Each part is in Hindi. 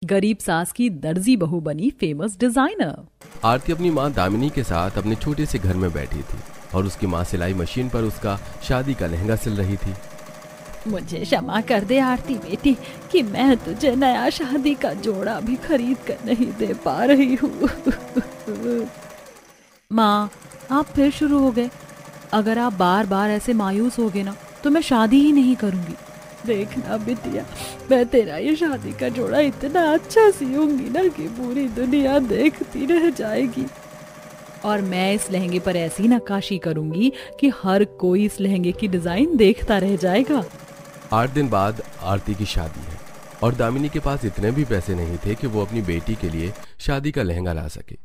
गरीब सास की दर्जी बहू बनी फेमस डिजाइनर। आरती अपनी माँ दामिनी के साथ अपने छोटे से घर में बैठी थी और उसकी माँ सिलाई मशीन पर उसका शादी का लहंगा सिल रही थी। मुझे क्षमा कर दे आरती बेटी कि मैं तुझे नया शादी का जोड़ा भी खरीद कर नहीं दे पा रही हूँ। माँ, आप फिर शुरू हो गए। अगर आप बार बार ऐसे मायूस होगे ना तो मैं शादी ही नहीं करूंगी। देखना बिटिया, मैं तेरा ये शादी का जोड़ा इतना अच्छा सियूंगी ना कि पूरी दुनिया देखती रह जाएगी। और मैं इस लहंगे पर ऐसी नक्काशी करूंगी कि हर कोई इस लहंगे की डिजाइन देखता रह जाएगा। 8 दिन बाद आरती की शादी है और दामिनी के पास इतने भी पैसे नहीं थे कि वो अपनी बेटी के लिए शादी का लहंगा ला सके।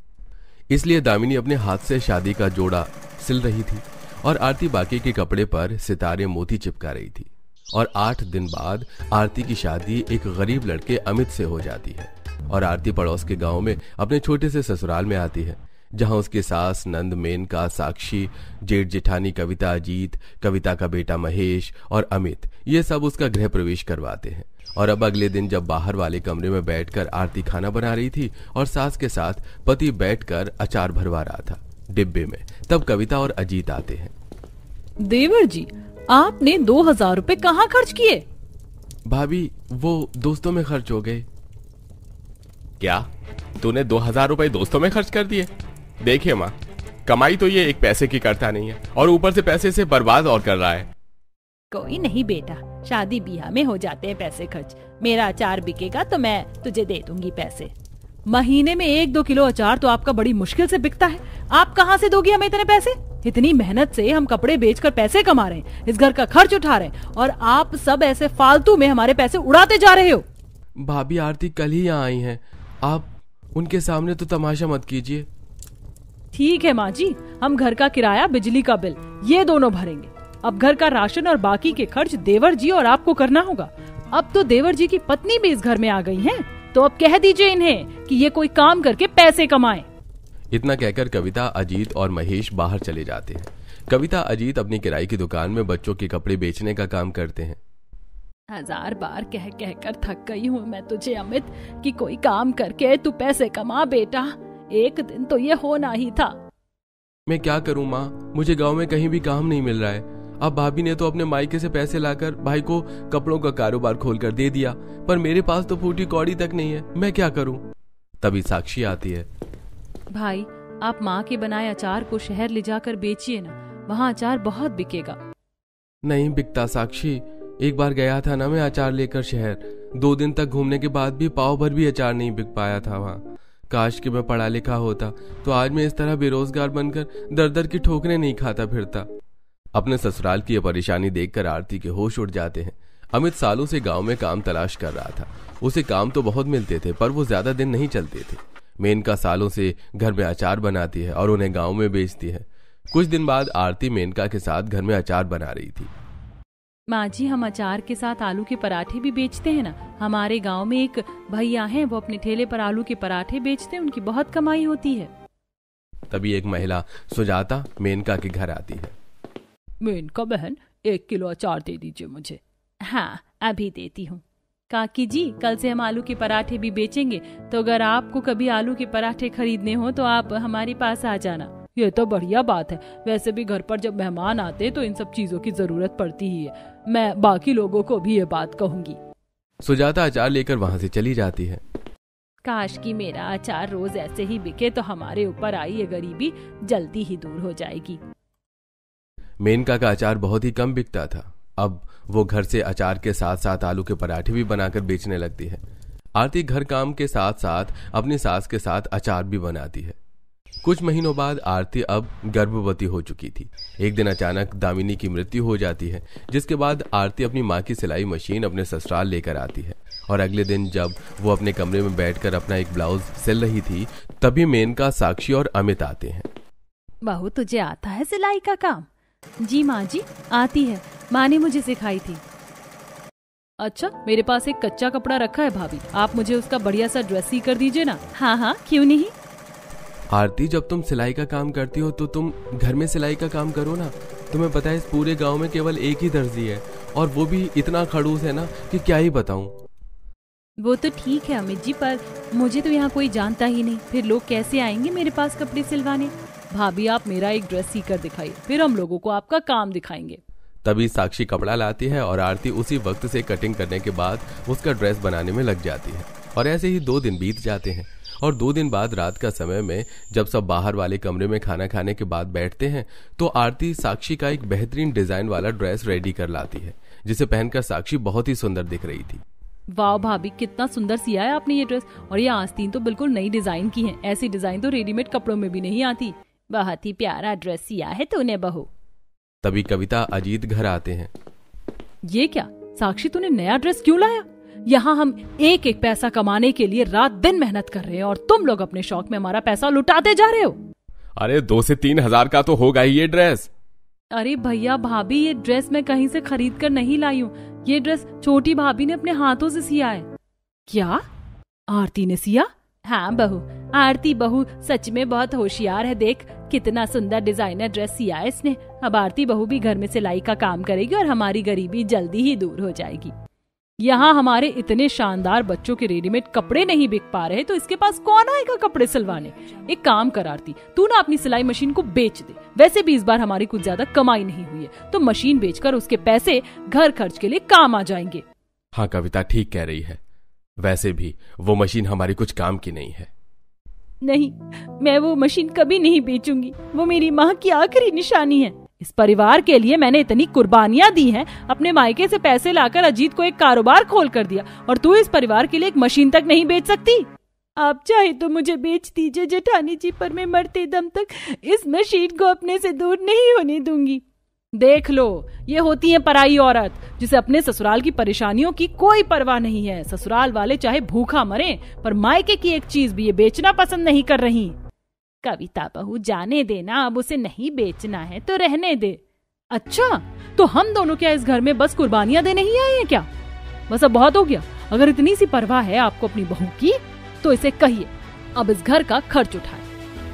इसलिए दामिनी अपने हाथ से शादी का जोड़ा सिल रही थी और आरती बाकी के कपड़े पर सितारे मोती चिपका रही थी। और 8 दिन बाद आरती की शादी एक गरीब लड़के अमित से हो जाती है और आरती पड़ोस के गांव में अपने छोटे से ससुराल में आती है, जहां उसकी सास नंद, मेनका, साक्षी, जेठ जेठानी कविता, अजीत, कविता का बेटा महेश और अमित ये सब उसका गृह प्रवेश करवाते हैं। और अब अगले दिन जब बाहर वाले कमरे में बैठकर आरती खाना बना रही थी और सास के साथ पति बैठकर अचार भरवा रहा था डिब्बे में, तब कविता और अजीत आते हैं। देवर जी, आपने 2000 रुपए कहाँ खर्च किए? भाभी, वो दोस्तों में खर्च हो गए। क्या तूने 2000 रुपए दोस्तों में खर्च कर दिए? देखिए माँ, कमाई तो ये एक पैसे की करता नहीं है और ऊपर से पैसे से बर्बाद और कर रहा है। कोई नहीं बेटा, शादी ब्याह में हो जाते हैं पैसे खर्च। मेरा अचार बिकेगा तो मैं तुझे दे दूंगी पैसे। महीने में 1-2 किलो अचार तो आपका बड़ी मुश्किल से बिकता है। आप कहाँ से दोगी हमें इतने पैसे? इतनी मेहनत से हम कपड़े बेचकर पैसे कमा रहे हैं, इस घर का खर्च उठा रहे हैं और आप सब ऐसे फालतू में हमारे पैसे उड़ाते जा रहे हो। भाभी, आरती कल ही यहाँ आई हैं, आप उनके सामने तो तमाशा मत कीजिए। ठीक है माँ जी, हम घर का किराया, बिजली का बिल ये दोनों भरेंगे। अब घर का राशन और बाकी के खर्च देवर जी और आपको करना होगा। अब तो देवर जी की पत्नी भी इस घर में आ गई है, तो अब कह दीजिए इन्हें कि ये कोई काम करके पैसे कमाएं। इतना कहकर कविता, अजीत और महेश बाहर चले जाते हैं। कविता, अजीत अपनी किराए की दुकान में बच्चों के कपड़े बेचने का काम करते हैं। 1000 बार कह कहकर थक गई हूँ मैं तुझे अमित कि कोई काम करके तू पैसे कमा बेटा। एक दिन तो ये होना ही था। मैं क्या करूं माँ, मुझे गांव में कहीं भी काम नहीं मिल रहा है। अब भाभी ने तो अपने मायके से पैसे लाकर भाई को कपड़ों का कारोबार खोलकर दे दिया, पर मेरे पास तो फूटी कौड़ी तक नहीं है। मैं क्या करूं? तभी साक्षी आती है। भाई, आप माँ के बनाए अचार को शहर ले जाकर बेचिए ना, वहाँ अचार बहुत बिकेगा। नहीं बिकता साक्षी, एक बार गया था ना मैं अचार लेकर शहर, 2 दिन तक घूमने के बाद भी पाव भर भी अचार नहीं बिक पाया था वहाँ। काश कि मैं पढ़ा लिखा होता तो आज मैं इस तरह बेरोजगार बनकर दर दर की ठोकरें नहीं खाता फिरता। अपने ससुराल की यह परेशानी देखकर आरती के होश उड़ जाते हैं। अमित सालों से गांव में काम तलाश कर रहा था। उसे काम तो बहुत मिलते थे पर वो ज्यादा दिन नहीं चलते थे। मेनका सालों से घर में अचार बनाती है और उन्हें गांव में बेचती है। कुछ दिन बाद आरती मेनका के साथ घर में अचार बना रही थी। माँ जी, हम अचार के साथ आलू के पराठे भी बेचते हैं ना। हमारे गांव में एक भैया हैं, वो अपने ठेले पर आलू के पराठे बेचते हैं, उनकी बहुत कमाई होती है। तभी एक महिला सुजाता मेनका के घर आती है। मेनका बहन, 1 किलो अचार दे दीजिए मुझे। हाँ, अभी देती हूँ। काकी जी, कल से हम आलू के पराठे भी बेचेंगे, तो अगर आपको कभी आलू के पराठे खरीदने हो तो आप हमारे पास आ जाना। ये तो बढ़िया बात है। वैसे भी घर पर जब मेहमान आते तो इन सब चीजों की जरूरत पड़ती ही है। मैं बाकी लोगों को भी ये बात कहूंगी। सुजाता अचार लेकर वहाँ से चली जाती है। काश कि मेरा अचार रोज ऐसे ही बिके तो हमारे ऊपर आई ये गरीबी जल्दी ही दूर हो जाएगी। मेनका का अचार बहुत ही कम बिकता था। अब वो घर से अचार के साथ साथ आलू के पराठे भी बनाकर बेचने लगती है। आरती घर काम के साथ साथ अपनी सास के साथ अचार भी बनाती है। कुछ महीनों बाद आरती अब गर्भवती हो चुकी थी। एक दिन अचानक दामिनी की मृत्यु हो जाती है, जिसके बाद आरती अपनी माँ की सिलाई मशीन अपने ससुराल लेकर आती है। और अगले दिन जब वो अपने कमरे में बैठकर अपना एक ब्लाउज सिल रही थी, तभी मेनका, साक्षी और अमित आते हैं। बहू, तुझे आता है सिलाई का काम? जी माँ जी, आती है, माँ ने मुझे सिखाई थी। अच्छा, मेरे पास एक कच्चा कपड़ा रखा है भाभी, आप मुझे उसका बढ़िया सा ड्रेस सी कर दीजिए ना। हाँ हाँ, क्यों नहीं। आरती, जब तुम सिलाई का काम करती हो तो तुम घर में सिलाई का काम करो ना। तुम्हें पता है इस पूरे गांव में केवल एक ही दर्जी है और वो भी इतना खड़ूस है ना कि क्या ही बताऊं। वो तो ठीक है अमित जी, पर मुझे तो यहाँ कोई जानता ही नहीं, फिर लोग कैसे आएंगे मेरे पास कपड़े सिलवाने। भाभी आप मेरा एक ड्रेस सी कर दिखाइए, फिर हम लोगों को आपका काम दिखाएंगे। तभी साक्षी कपड़ा लाती है और आरती उसी वक्त से कटिंग करने के बाद उसका ड्रेस बनाने में लग जाती है। और ऐसे ही 2 दिन बीत जाते हैं। और 2 दिन बाद रात का समय में जब सब बाहर वाले कमरे में खाना खाने के बाद बैठते हैं तो आरती साक्षी का एक बेहतरीन डिजाइन वाला ड्रेस रेडी कर लाती है, जिसे पहनकर साक्षी बहुत ही सुंदर दिख रही थी। वाह भाभी, कितना सुंदर सिया है आपने ये ड्रेस, और ये आस्तीन तो बिल्कुल नई डिजाइन की है। ऐसी डिजाइन तो रेडीमेड कपड़ों में भी नहीं आती। बहुत ही प्यारा ड्रेस सिया है तूने बहू। तभी कविता अजीत घर आते हैं। ये क्या साक्षी, तूने नया ड्रेस क्यों लाया? यहाँ हम एक एक पैसा कमाने के लिए रात दिन मेहनत कर रहे हैं और तुम लोग अपने शौक में हमारा पैसा लुटाते जा रहे हो। अरे 2 से 3 हजार का तो होगा ही ये ड्रेस। अरे भैया भाभी, ये ड्रेस मैं कहीं से खरीद कर नहीं लाई हूँ। ये ड्रेस छोटी भाभी ने अपने हाथों से सिया है। क्या आरती ने सिया? हाँ बहू, आरती बहू सच में बहुत होशियार है। देख कितना सुंदर डिजाइनर ड्रेस सिया है इसने। अब आरती बहू भी घर में सिलाई का काम करेगी और हमारी गरीबी जल्दी ही दूर हो जाएगी। यहाँ हमारे इतने शानदार बच्चों के रेडीमेड कपड़े नहीं बिक पा रहे तो इसके पास कौन आएगा कपड़े सिलवाने। एक काम कर आरती, तू ना अपनी सिलाई मशीन को बेच दे। वैसे भी इस बार हमारी कुछ ज्यादा कमाई नहीं हुई है, तो मशीन बेचकर उसके पैसे घर खर्च के लिए काम आ जाएंगे। हाँ कविता ठीक कह रही है, वैसे भी वो मशीन हमारी कुछ काम की नहीं है। नहीं, मैं वो मशीन कभी नहीं बेचूंगी। वो मेरी माँ की आखिरी निशानी है। इस परिवार के लिए मैंने इतनी कुर्बानियां दी हैं। अपने मायके से पैसे लाकर अजीत को एक कारोबार खोल कर दिया, और तू इस परिवार के लिए एक मशीन तक नहीं बेच सकती। आप चाहे तो मुझे बेच दीजिए जेठानी जी, पर मैं मरते दम तक इस मशीन को अपने से दूर नहीं होने दूंगी। देख लो, ये होती है पराई औरत, जिसे अपने ससुराल की परेशानियों की कोई परवाह नहीं है। ससुराल वाले चाहे भूखा मरे, पर मायके की एक चीज भी ये बेचना पसंद नहीं कर रही। कविता बहू जाने देना, अब उसे नहीं बेचना है तो रहने दे। अच्छा, तो हम दोनों क्या इस घर में बस कुर्बानियां देने ही आए हैं क्या? बस अब बहुत हो गया। अगर इतनी सी परवाह है आपको अपनी बहू की, तो इसे कहिए अब इस घर का खर्च उठाए।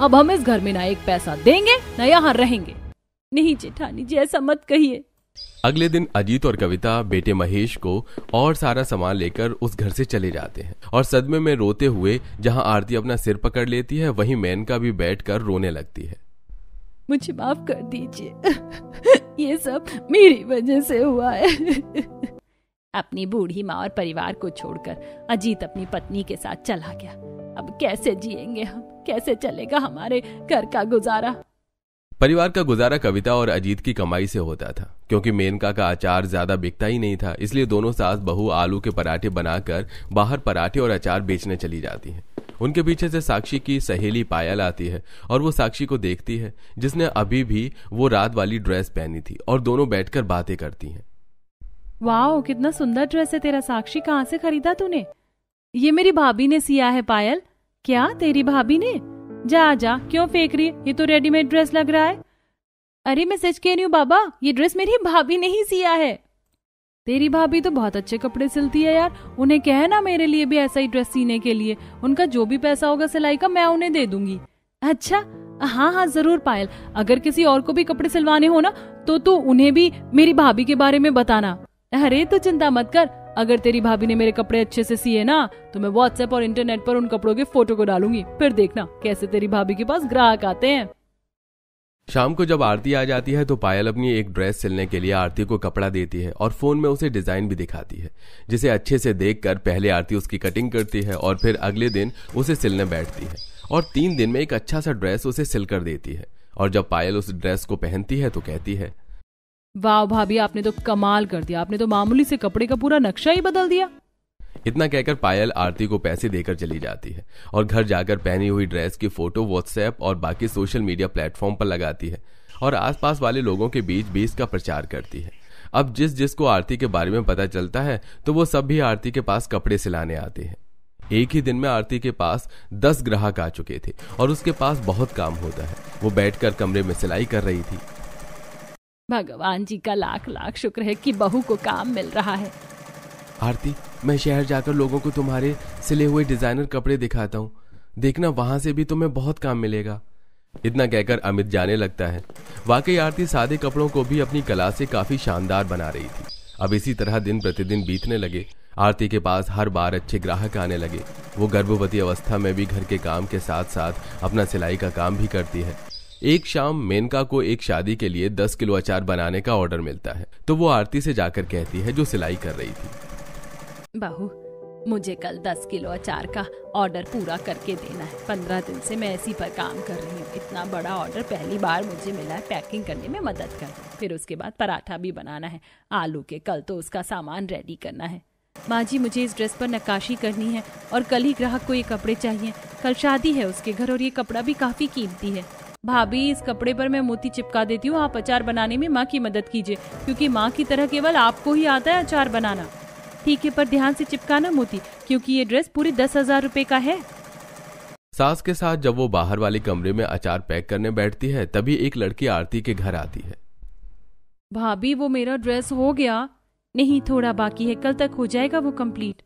अब हम इस घर में ना एक पैसा देंगे ना यहाँ रहेंगे। नहीं जेठानी जी, ऐसा मत कहिए। अगले दिन अजीत और कविता बेटे महेश को और सारा सामान लेकर उस घर से चले जाते हैं और सदमे में रोते हुए जहां आरती अपना सिर पकड़ लेती है वहीं मेनका भी बैठकर रोने लगती है। मुझे माफ कर दीजिए, ये सब मेरी वजह से हुआ है। अपनी बूढ़ी माँ और परिवार को छोड़कर अजीत अपनी पत्नी के साथ चला गया। अब कैसे जिएंगे हम, कैसे चलेगा हमारे घर का गुजारा? परिवार का गुजारा कविता और अजीत की कमाई से होता था, क्योंकि मेनका का अचार ज्यादा बिकता ही नहीं था। इसलिए दोनों सास बहू आलू के पराठे बनाकर बाहर पराठे और अचार बेचने चली जाती हैं। उनके पीछे से साक्षी की सहेली पायल आती है और वो साक्षी को देखती है, जिसने अभी भी वो रात वाली ड्रेस पहनी थी, और दोनों बैठकर बातें करती हैं। वाह, कितना सुंदर ड्रेस है तेरा साक्षी, कहाँ से खरीदा तूने? ये मेरी भाभी ने सिया है पायल। क्या तेरी भाभी ने? जा जा, क्यों फेंक रही है? ये तो रेडीमेड ड्रेस लग रहा है। अरे मैं सच कह रही हूँ बाबा, ये ड्रेस मेरी भाभी ने ही सिया है। तेरी भाभी तो बहुत अच्छे कपड़े सिलती है यार, उन्हें कहे ना मेरे लिए भी ऐसा ही ड्रेस सीने के लिए। उनका जो भी पैसा होगा सिलाई का मैं उन्हें दे दूंगी। अच्छा हाँ हाँ जरूर पायल, अगर किसी और को भी कपड़े सिलवाने हो ना तो तू उन्हें भी मेरी भाभी के बारे में बताना। अरे तू चिंता मत कर, अगर तेरी भाभी ने मेरे कपड़े अच्छे से सिए ना तो मैं व्हाट्सएप और इंटरनेट पर उन कपड़ों के फोटो को डालूंगी, फिर देखना कैसे तेरी भाभी के पास ग्राहक आते हैं। शाम को जब आरती आ जाती है तो पायल अपनी एक ड्रेस सिलने के लिए आरती को कपड़ा देती है और फोन में उसे डिजाइन भी दिखाती है, जिसे अच्छे से देखकर पहले आरती उसकी कटिंग करती है और फिर अगले दिन उसे सिलने बैठती है और 3 दिन में एक अच्छा सा ड्रेस उसे सिल कर देती है। और जब पायल उस ड्रेस को पहनती है तो कहती है, वाह भाभी आपने तो कमाल कर दिया, आपने तो मामूली से कपड़े का पूरा नक्शा ही बदल दिया। इतना कहकर पायल आरती को पैसे देकर चली जाती है और घर जाकर पहनी हुई ड्रेस की फोटो व्हाट्सएप और बाकी सोशल मीडिया प्लेटफॉर्म पर लगाती है और आसपास वाले लोगों के बीच भी इसका प्रचार करती है। अब जिसको आरती के बारे में पता चलता है तो वो सब भी आरती के पास कपड़े सिलाने आते हैं। एक ही दिन में आरती के पास 10 ग्राहक आ चुके थे और उसके पास बहुत काम होता है। वो बैठकर कमरे में सिलाई कर रही थी। भगवान जी का लाख लाख शुक्र है कि बहू को काम मिल रहा है। आरती, मैं शहर जाकर लोगों को तुम्हारे सिले हुए डिजाइनर कपड़े दिखाता हूँ, देखना वहां से भी तुम्हें बहुत काम मिलेगा। इतना कहकर अमित जाने लगता है। वाकई आरती सादे कपड़ों को भी अपनी कला से काफी शानदार बना रही थी। अब इसी तरह दिन प्रतिदिन बीतने लगे। आरती के पास हर बार अच्छे ग्राहक आने लगे। वो गर्भवती अवस्था में भी घर के काम के साथ साथ अपना सिलाई का काम भी करती है। एक शाम मेनका को एक शादी के लिए 10 किलो अचार बनाने का ऑर्डर मिलता है, तो वो आरती से जाकर कहती है, जो सिलाई कर रही थी, बहू मुझे कल 10 किलो अचार का ऑर्डर पूरा करके देना है। 15 दिन से मैं इसी पर काम कर रही हूँ। इतना बड़ा ऑर्डर पहली बार मुझे मिला है। पैकिंग करने में मदद कर, फिर उसके बाद पराठा भी बनाना है आलू के। कल तो उसका सामान रेडी करना है। माँ जी मुझे इस ड्रेस पर नक्काशी करनी है और कल ही ग्राहक को ये कपड़े चाहिए। कल शादी है उसके घर और ये कपड़ा भी काफी कीमती है। भाभी इस कपड़े पर मैं मोती चिपका देती हूँ, आप अचार बनाने में माँ की मदद कीजिए, क्योंकि माँ की तरह केवल आपको ही आता है अचार बनाना। ठीक है, पर ध्यान से चिपकाना मोती, क्योंकि ये ड्रेस पूरे 10,000 रुपए का है। सास के साथ जब वो बाहर वाले कमरे में अचार पैक करने बैठती है, तभी एक लड़की आरती के घर आती है। भाभी वो मेरा ड्रेस हो गया? नहीं, थोड़ा बाकी है, कल तक हो जाएगा वो कंप्लीट।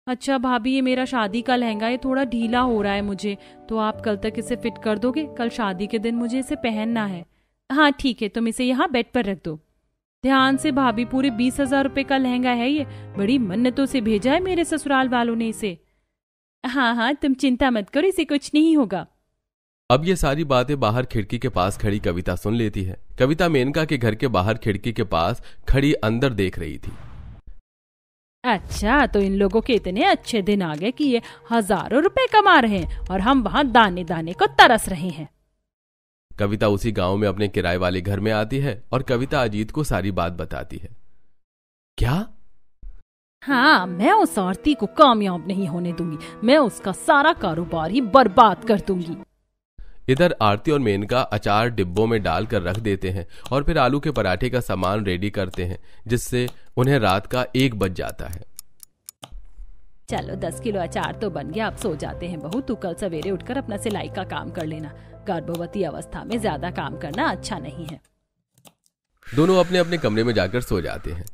अच्छा भाभी, ये मेरा शादी का लहंगा है, थोड़ा ढीला हो रहा है मुझे, तो आप कल तक इसे फिट कर दोगे? कल शादी के दिन मुझे इसे पहनना है। हाँ ठीक है, तुम इसे यहाँ बेड पर रख दो। ध्यान से भाभी, पूरे 20,000 रुपए का लहंगा है ये। बड़ी मन्नतों से भेजा है मेरे ससुराल वालों ने इसे। हाँ हाँ, तुम चिंता मत करो, इसे कुछ नहीं होगा। अब ये सारी बातें बाहर खिड़की के पास खड़ी कविता सुन लेती है। कविता मेनका के घर के बाहर खिड़की के पास खड़ी अंदर देख रही थी। अच्छा, तो इन लोगों के इतने अच्छे दिन आ गए कि ये हजारों रुपए कमा रहे हैं और हम वहाँ दाने दाने को तरस रहे हैं। कविता उसी गांव में अपने किराए वाले घर में आती है और कविता अजीत को सारी बात बताती है। क्या? हाँ, मैं उस आरती को कामयाब नहीं होने दूंगी। मैं उसका सारा कारोबार ही बर्बाद कर दूंगी। इधर आरती और मेनका अचार डिब्बों में डालकर रख देते हैं और फिर आलू के पराठे का सामान रेडी करते हैं, जिससे उन्हें रात का 1 बज जाता है। चलो 10 किलो अचार तो बन गया, अब सो जाते हैं। बहू तू कल सवेरे उठकर अपना सिलाई का काम कर लेना। गर्भवती अवस्था में ज्यादा काम करना अच्छा नहीं है। दोनों अपने अपने कमरे में जाकर सो जाते हैं।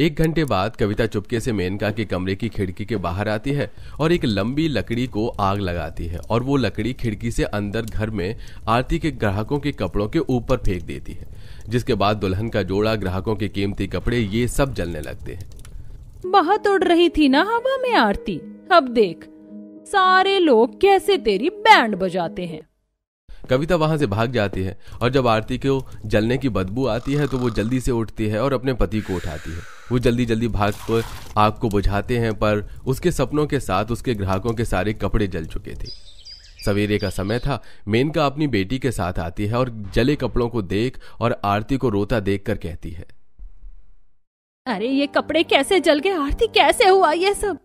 1 घंटे बाद कविता चुपके से मेनका के कमरे की खिड़की के बाहर आती है और एक लंबी लकड़ी को आग लगाती है और वो लकड़ी खिड़की से अंदर घर में आरती के ग्राहकों के कपड़ों के ऊपर फेंक देती है, जिसके बाद दुल्हन का जोड़ा, ग्राहकों के कीमती कपड़े, ये सब जलने लगते हैं। बहुत उड़ रही थी ना हवा में आरती, अब देख सारे लोग कैसे तेरी बैंड बजाते हैं। कविता वहां से भाग जाती है और जब आरती को जलने की बदबू आती है तो वो जल्दी से उठती है और अपने पति को उठाती है। वो जल्दी जल्दी भाग कर आग को बुझाते हैं, पर उसके सपनों के साथ उसके ग्राहकों के सारे कपड़े जल चुके थे। सवेरे का समय था। मेनका अपनी बेटी के साथ आती है और जले कपड़ों को देख और आरती को रोता देखकर कहती है, अरे ये कपड़े कैसे जल गए आरती, कैसे हुआ ये सब?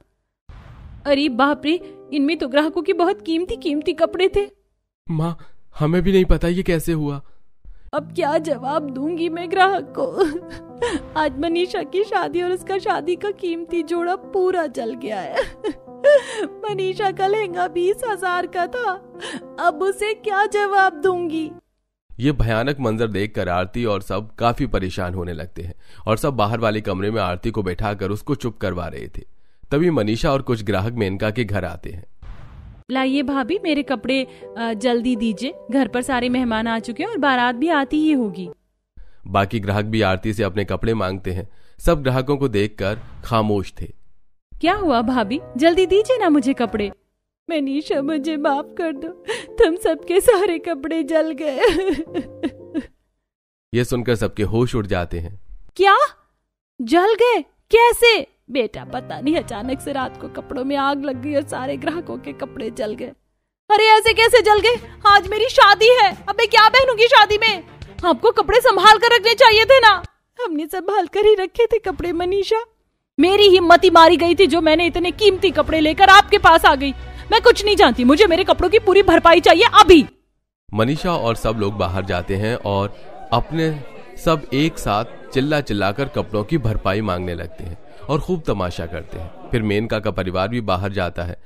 अरे बाप रे, इनमें तो ग्राहकों की बहुत कीमती कीमती कपड़े थे। माँ, हमें भी नहीं पता ये कैसे हुआ। अब क्या जवाब दूंगी मैं ग्राहक को? आज मनीषा की शादी और उसका शादी का कीमती जोड़ा पूरा जल गया है। मनीषा का लहंगा 20,000 का था, अब उसे क्या जवाब दूंगी? ये भयानक मंजर देखकर आरती और सब काफी परेशान होने लगते हैं और सब बाहर वाले कमरे में आरती को बैठाकर उसको चुप करवा रहे थे। तभी मनीषा और कुछ ग्राहक मेनका के घर आते हैं। लाइए भाभी, मेरे कपड़े जल्दी दीजिए, घर पर सारे मेहमान आ चुके हैं और बारात भी आती ही होगी। बाकी ग्राहक भी आरती से अपने कपड़े मांगते हैं। सब ग्राहकों को देखकर खामोश थे। क्या हुआ भाभी, जल्दी दीजिए ना मुझे कपड़े। मनीषा मुझे माफ कर दो, तुम सबके सारे कपड़े जल गए। ये सुनकर सबके होश उड़ जाते हैं। क्या जल गए? कैसे? बेटा पता नहीं, अचानक से रात को कपड़ों में आग लग गई और सारे ग्राहकों के कपड़े जल गए। अरे ऐसे कैसे जल गए? आज मेरी शादी है, अब मैं क्या पहनूंगी शादी में? आपको कपड़े संभाल कर रखने चाहिए थे ना। हमने संभाल कर ही रखे थे कपड़े मनीषा। मेरी हिम्मत ही मारी गई थी जो मैंने इतने कीमती कपड़े लेकर आपके पास आ गई। मैं कुछ नहीं जानती, मुझे मेरे कपड़ों की पूरी भरपाई चाहिए अभी। मनीषा और सब लोग बाहर जाते हैं और अपने सब एक साथ चिल्ला चिल्लाकर कपड़ों की भरपाई मांगने लगते हैं और खूब तमाशा करते हैं। फिर मेनका का परिवार भी बाहर जाता है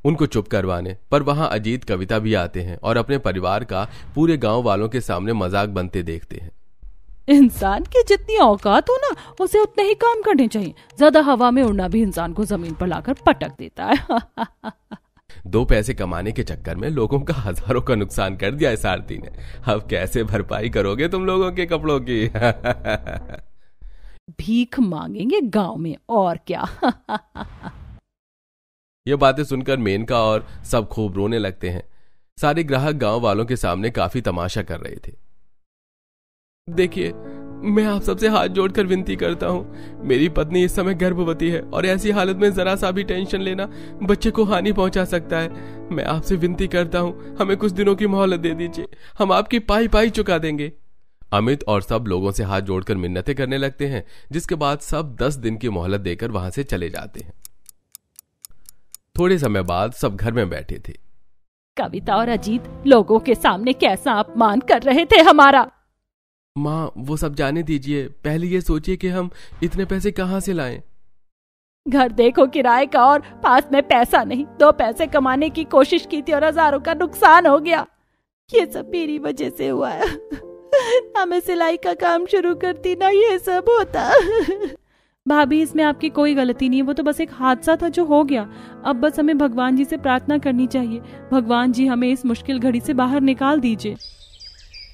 उनको चुप करवाने, पर वहां अजीत, कविता भी आते हैं और अपने परिवार का पूरे गांव वालों के सामने मजाक बनते देखते हैं। इंसान की जितनी औकात हो ना, उसे उतने ही काम करने चाहिए। ज्यादा हवा में उड़ना भी इंसान को जमीन पर लाकर पटक देता है। 2 पैसे कमाने के चक्कर में लोगों का हजारों का नुकसान कर दिया इस आरती ने। अब कैसे भरपाई करोगे तुम लोगों के कपड़ों की? भीख मांगेंगे गांव में, और क्या। ये बातें सुनकर मेनका और सब खूब रोने लगते हैं। सारे ग्राहक गांव वालों के सामने काफी तमाशा कर रहे थे। देखिए, मैं आप सबसे हाथ जोड़कर विनती करता हूँ, मेरी पत्नी इस समय गर्भवती है और ऐसी हालत में जरा सा भी टेंशन लेना बच्चे को हानि पहुंचा सकता है। मैं आपसे विनती करता हूँ, हमें कुछ दिनों की मोहलत दे दीजिए, हम आपकी पाई पाई चुका देंगे। अमित और सब लोगों से हाथ जोड़कर मिन्नतें करने लगते हैं, जिसके बाद सब 10 दिन की मोहलत देकर वहां से चले जाते हैं। थोड़े समय बाद सब घर में बैठे थे। कविता और अजीत लोगों के सामने कैसा अपमान कर रहे थे हमारा। माँ, वो सब जाने दीजिए, पहले ये सोचिए कि हम इतने पैसे कहाँ से लाएं। घर देखो किराए का और पास में पैसा नहीं। 2 पैसे कमाने की कोशिश की थी और हजारों का नुकसान हो गया। ये सब मेरी वजह से हुआ है। ना मैं सिलाई का काम शुरू करती, ना ये सब होता। भाभी, इसमें आपकी कोई गलती नहीं है, वो तो बस एक हादसा था जो हो गया। अब बस हमें भगवान जी से प्रार्थना करनी चाहिए, भगवान जी हमें इस मुश्किल घड़ी से बाहर निकाल दीजिए।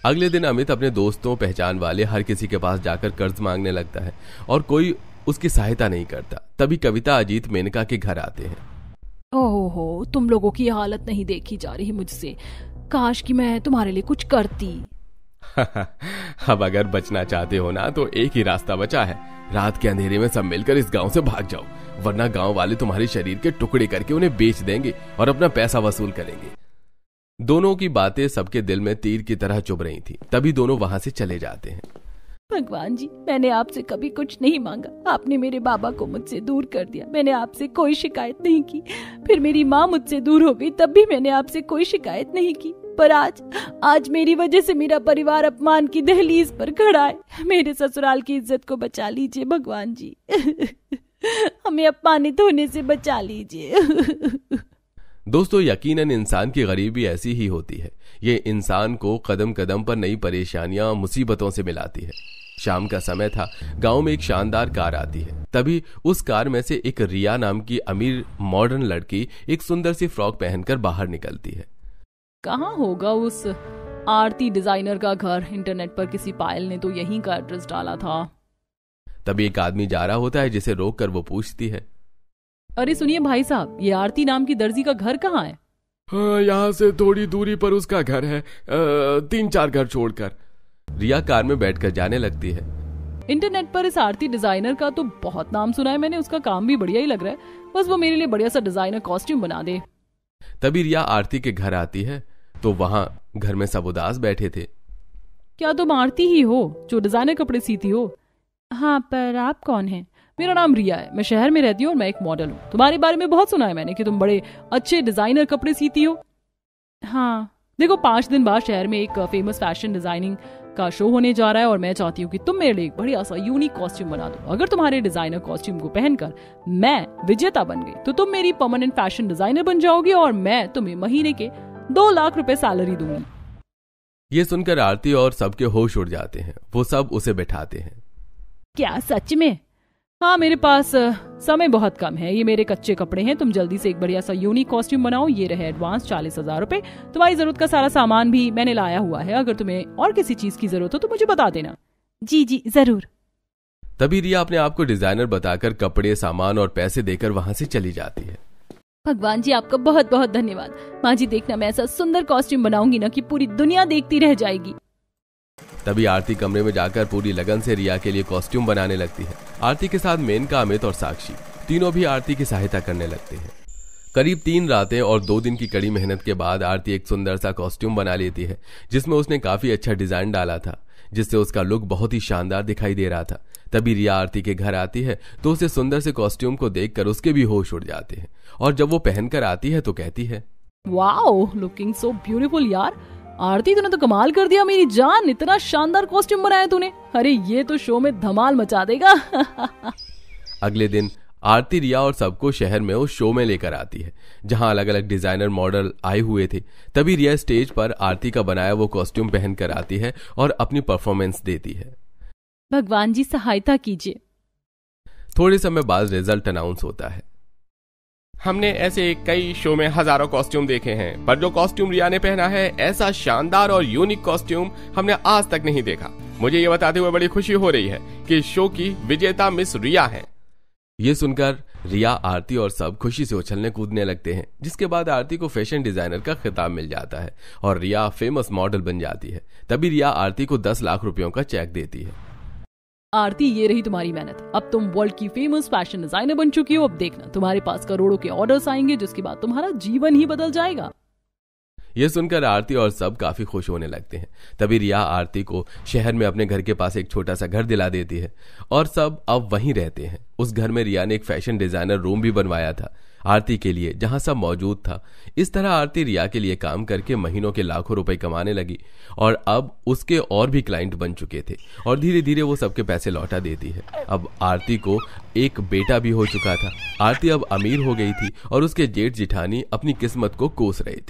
अगले दिन अमित अपने दोस्तों पहचान वाले हर किसी के पास जाकर कर्ज मांगने लगता है और कोई उसकी सहायता नहीं करता। तभी कविता, अजीत मेनका के घर आते हैं। ओहो, तुम लोगों की हालत नहीं देखी जा रही मुझसे। काश कि मैं तुम्हारे लिए कुछ करती। अब अगर बचना चाहते हो ना, तो एक ही रास्ता बचा है। रात के अंधेरे में सब मिलकर इस गांव से भाग जाओ, वरना गांव वाले तुम्हारे शरीर के टुकड़े करके उन्हें बेच देंगे और अपना पैसा वसूल करेंगे। दोनों की बातें सबके दिल में तीर की तरह चुभ रही थी। तभी दोनों वहां से चले जाते हैं। भगवान जी, मैंने आपसे कभी कुछ नहीं मांगा, आपने मेरे बाबा को मुझसे दूर कर दिया। मैंने आपसे कोई शिकायत नहीं की। फिर मेरी माँ मुझसे दूर हो गई, तब भी मैंने आपसे कोई शिकायत नहीं की। पर आज मेरी वजह से मेरा परिवार अपमान की दहलीज पर खड़ा है। मेरे ससुराल की इज्जत को बचा लीजिए भगवान जी। हमें अपमानित होने से बचा लीजिए। दोस्तों, यकीनन इंसान की गरीबी ऐसी ही होती है। ये इंसान को कदम कदम पर नई परेशानियां, मुसीबतों से मिलाती है। शाम का समय था। गांव में एक शानदार कार आती है। तभी उस कार में से एक रिया नाम की अमीर मॉडर्न लड़की एक सुंदर सी फ्रॉक पहनकर बाहर निकलती है। कहाँ होगा उस आरती डिजाइनर का घर? इंटरनेट पर किसी पायल ने तो यहीं का एड्रेस डाला था। तभी एक आदमी जा रहा होता है, जिसे रोककर वो पूछती है, अरे सुनिए भाई साहब, ये आरती नाम की दर्जी का घर कहाँ है? हाँ, यहाँ से थोड़ी दूरी पर उसका घर है, 3-4 घर छोड़कर। रिया कार में बैठकर जाने लगती है। इंटरनेट पर इस आरती डिजाइनर का तो बहुत नाम सुना है मैंने। उसका काम भी बढ़िया ही लग रहा है। बस वो मेरे लिए बढ़िया सा डिजाइनर कॉस्ट्यूम बना दे। तभी रिया आरती के घर आती है तो वहां घर में सब उदास बैठे थे। क्या तुम आरती ही हो जो डिजाइनर कपड़े सीती हो? हाँ, पर आप कौन हैं? मेरा नाम रिया है, मैं शहर में रहती हूँ और मैं एक मॉडल हूँ। तुम्हारे बारे में बहुत सुना है मैंने कि तुम बड़े अच्छे डिजाइनर कपड़े सीती हो। हाँ, देखो 5 दिन बाद शहर में एक फेमस फैशन डिजाइनिंग का शो होने जा रहा है और मैं चाहती हूँ कि तुम मेरे लिए एक बढ़िया सा यूनिक कॉस्ट्यूम बना दो। अगर तुम्हारे डिजाइनर कॉस्ट्यूम को पहनकर मैं विजेता बन गई तो तुम मेरी परमानेंट फैशन डिजाइनर बन जाओगी और मैं तुम्हें महीने के 2 लाख रुपए सैलरी दूंगी। ये सुनकर आरती और सबके होश उड़ जाते हैं। वो सब उसे बैठाते हैं। क्या सच में? हाँ, मेरे पास समय बहुत कम है। ये मेरे कच्चे कपड़े हैं। तुम जल्दी से एक बढ़िया सा यूनिक कॉस्ट्यूम बनाओ। ये रहे एडवांस 40,000 रुपए। तुम्हारी जरूरत का सारा सामान भी मैंने लाया हुआ है। अगर तुम्हें और किसी चीज की जरूरत हो तो मुझे बता देना। जी जी जरूर। तभी रिया अपने आप को डिजाइनर बताकर कपड़े, सामान और पैसे देकर वहां से चली जाती है। भगवान जी, आपका बहुत बहुत धन्यवाद। माँ जी, देखना मैं ऐसा सुंदर कॉस्ट्यूम बनाऊंगी ना कि पूरी दुनिया देखती रह जाएगी। तभी आरती कमरे में जाकर पूरी लगन से रिया के लिए कॉस्ट्यूम बनाने लगती है। आरती के साथ मेनका, अमित और साक्षी तीनों भी आरती की सहायता करने लगते हैं। करीब 3 रातें और 2 दिन की कड़ी मेहनत के बाद आरती एक सुंदर सा कॉस्ट्यूम बना लेती है, जिसमें उसने काफी अच्छा डिजाइन डाला था, जिससे उसका लुक बहुत ही शानदार दिखाई दे रहा था। तभी रिया आरती के घर आती है तो उसे सुंदर से कॉस्ट्यूम को देखकर उसके भी होश उड़ जाते हैं और जब वो पहनकर आती है तो कहती है, वाओ, लुकिंग सो ब्यूटीफुल यार। आरती, तूने तो कमाल कर दिया मेरी जान। इतना शानदार कॉस्ट्यूम बनाया तूने। अरे ये तो शो में धमाल मचा देगा। अगले दिन आरती रिया और सबको शहर में उस शो में लेकर आती है जहां अलग अलग डिजाइनर मॉडल आए हुए थे। तभी रिया स्टेज पर आरती का बनाया वो कॉस्ट्यूम पहनकर आती है और अपनी परफॉर्मेंस देती है। भगवान जी सहायता कीजिए। थोड़े समय बाद रिजल्ट अनाउंस होता है। हमने ऐसे कई शो में हजारों कॉस्ट्यूम देखे हैं, पर जो कॉस्ट्यूम रिया ने पहना है, ऐसा शानदार और यूनिक कॉस्ट्यूम हमने आज तक नहीं देखा। मुझे ये बताते हुए बड़ी खुशी हो रही है कि शो की विजेता मिस रिया हैं। ये सुनकर रिया, आरती और सब खुशी से उछलने कूदने लगते हैं, जिसके बाद आरती को फैशन डिजाइनर का खिताब मिल जाता है और रिया फेमस मॉडल बन जाती है। तभी रिया आरती को 10 लाख रुपयों का चेक देती है। आरती, ये रही तुम्हारी मेहनत। अब तुम वर्ल्ड की फेमस फैशन डिजाइनर बन चुकी हो। अब देखना, तुम्हारे पास करोड़ों के ऑर्डर्स आएंगे, जिसके बाद तुम्हारा जीवन ही बदल जाएगा। यह सुनकर आरती और सब काफी खुश होने लगते हैं। तभी रिया आरती को शहर में अपने घर के पास एक छोटा सा घर दिला देती है और सब अब वहीं रहते हैं। उस घर में रिया ने एक फैशन डिजाइनर रूम भी बनवाया था आरती के लिए, जहां सब मौजूद था। इस तरह आरती रिया के लिए काम करके महीनों के लाखों रुपए कमाने लगी और अब उसके और भी क्लाइंट बन चुके थे और धीरे धीरे वो सबके पैसे लौटा देती है। अब आरती को एक बेटा भी हो चुका था। आरती अब अमीर हो गई थी और उसके जेठ जिठानी अपनी किस्मत को कोस रहे थे।